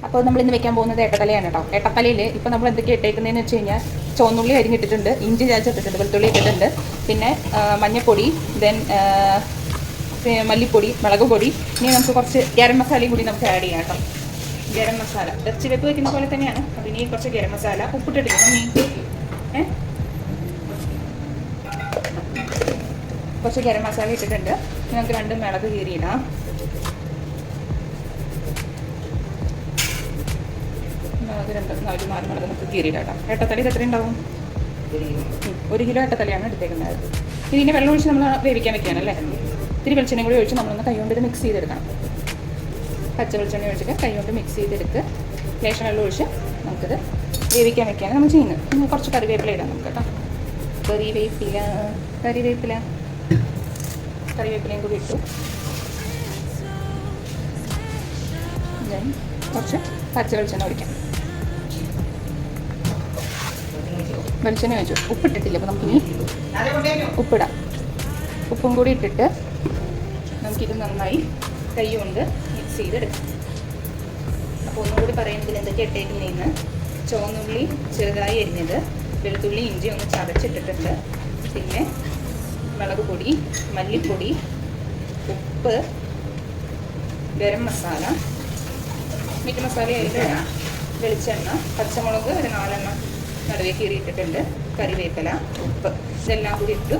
അപ്പോൾ നമ്മൾ ഇന്ന് വെക്കാൻ പോകുന്നത് ഏട്ടത്തലയാണ് കേട്ടോ. ഏട്ടത്തലയിൽ ഇപ്പോൾ നമ്മൾ എന്തൊക്കെ ഇട്ടേക്കുന്നതെന്ന് വെച്ച് കഴിഞ്ഞാൽ ചുവന്നുള്ളി അരിഞ്ഞിട്ടിട്ടുണ്ട്, ഇഞ്ചി ചതച്ചിട്ടിട്ടുണ്ട്, വെളുത്തുള്ളി ഇട്ടിട്ടുണ്ട്, പിന്നെ മഞ്ഞൾപ്പൊടി, ദെൻ മല്ലിപ്പൊടി, മുളക് പൊടി. ഇനി നമുക്ക് കുറച്ച് ഗരം മസാലയും കൂടി നമുക്ക് ആഡ് ചെയ്യാം കേട്ടോ. ഗരം മസാല ഇറച്ചി വെപ്പ് വയ്ക്കുന്ന പോലെ തന്നെയാണ്. അപ്പോൾ ഇനി കുറച്ച് ഗരം മസാല ഉപ്പിട്ടിട്ടില്ല കുറച്ച് ഗരം മസാല ഇട്ടിട്ടുണ്ട്. ഇനി നമുക്ക് 2 മുളക് കീറിയിടാം. മുളക് 4 മുളക് നമുക്ക് കീറിയിടാം കേട്ടോ. ഏട്ടത്തലയിൽ എത്ര ഉണ്ടാവും? 1 കിലോ ഏട്ടത്തലയാണ് എടുത്തേക്കുന്നത്. ഇതിൻ്റെ വെള്ളം ഒഴിച്ച് നമ്മൾ വേവിക്കാൻ വെക്കുകയാണല്ലേ. ഇത്തിരി വെളിച്ചെണ്ണ കൂടി ഒഴിച്ച് നമ്മളൊന്ന് കൈകൊണ്ട് ഇത് മിക്സ് ചെയ്തെടുക്കണം. പച്ച വെളിച്ചെണ്ണ ഒഴിച്ചിട്ട് കൈകൊണ്ട് മിക്സ് ചെയ്തെടുത്ത് ലേശം വെള്ളം ഒഴിച്ച് നമുക്കിത് വേവിക്കാൻ വെക്കുകയാണ് നമ്മൾ ചെയ്യുന്നത്. പിന്നെ കുറച്ച് കറിവേപ്പില ഇടാം നമുക്ക് കേട്ടോ. കറിവേപ്പിലയും കൂടി ഇട്ടു. കുറച്ച് പച്ച വെളിച്ചെണ്ണ ഒഴിക്കാം. വെളിച്ചെണ്ണ ഒഴിച്ചു. ഉപ്പിട്ടിട്ടില്ല, അപ്പോൾ നമുക്കിനി ഉപ്പിടാം. ഉപ്പും കൂടി ഇട്ടിട്ട് നമുക്കിത് നന്നായി കൈ കൊണ്ട് മിക്സ് ചെയ്തെടുക്കാം. അപ്പോൾ ഒന്നുകൂടി പറയുന്നതിൽ എന്തൊക്കെ ഇട്ടേക്കുന്നതെന്ന്: ചുവന്നുള്ളി ചെറുതായി അരിഞ്ഞത്, വെളുത്തുള്ളി ഇഞ്ചി ഒന്ന് ചതച്ചിട്ടിട്ടുണ്ട്, പിന്നെ മുളക് പൊടി, മല്ലിപ്പൊടി, ഉപ്പ്, ഗരം മസാല, മീറ്റ് മസാലയായിട്ട് വെളിച്ചെണ്ണ, പച്ചമുളക് ഒരു 4 നടുവേ കീറിയിട്ടിട്ടുണ്ട്, കറിവേപ്പില, ഉപ്പ്, ഇതെല്ലാം കൂടി ഇട്ടു.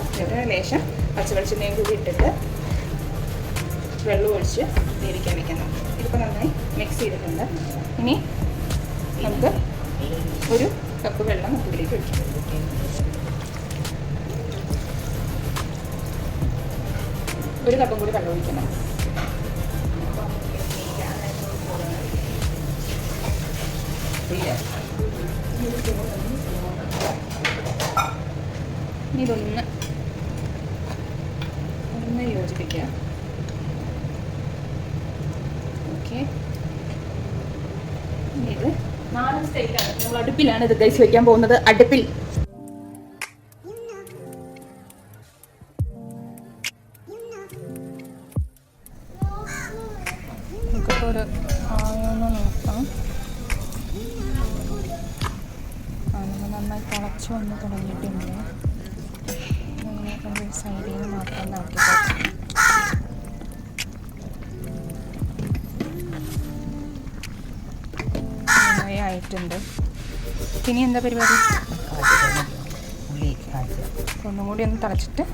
ലേശം പച്ചവെളിച്ചെണ്ണയും കൂടി ഇട്ടിട്ട് വെള്ളം ഒഴിച്ച് വേവിക്കാൻ വെക്കണം. ഇതിപ്പോൾ നന്നായി മിക്സ് ചെയ്തിട്ടുണ്ട്. ഇനി നമുക്ക് 1 കപ്പ് വെള്ളം ഇതിലേക്ക് ഒഴിക്കാം. 1 കപ്പും കൂടി വെള്ളം ഒഴിക്കണം. ഇതൊന്ന് യോജിപ്പിക്കുക. ഓക്കെ, ഇത് നാടൻ സ്റ്റൈലാണ്. നമ്മൾ അടുപ്പിലാണ് ഇത് ഗൈസ് വയ്ക്കാൻ പോകുന്നത്. അടുപ്പിൽ നമുക്കൊരു ആയൊന്ന് നോക്കാം. നന്നായി തിളച്ച് വന്ന് തുടങ്ങിയിട്ടുണ്ട്. സൈഡിൽ നിന്ന് മാത്രം നോക്കി നന്നായി ആയിട്ടുണ്ട്. ഇനി എന്താ പരിപാടി? ഒന്നും കൂടി ഒന്ന് തിളച്ചിട്ട്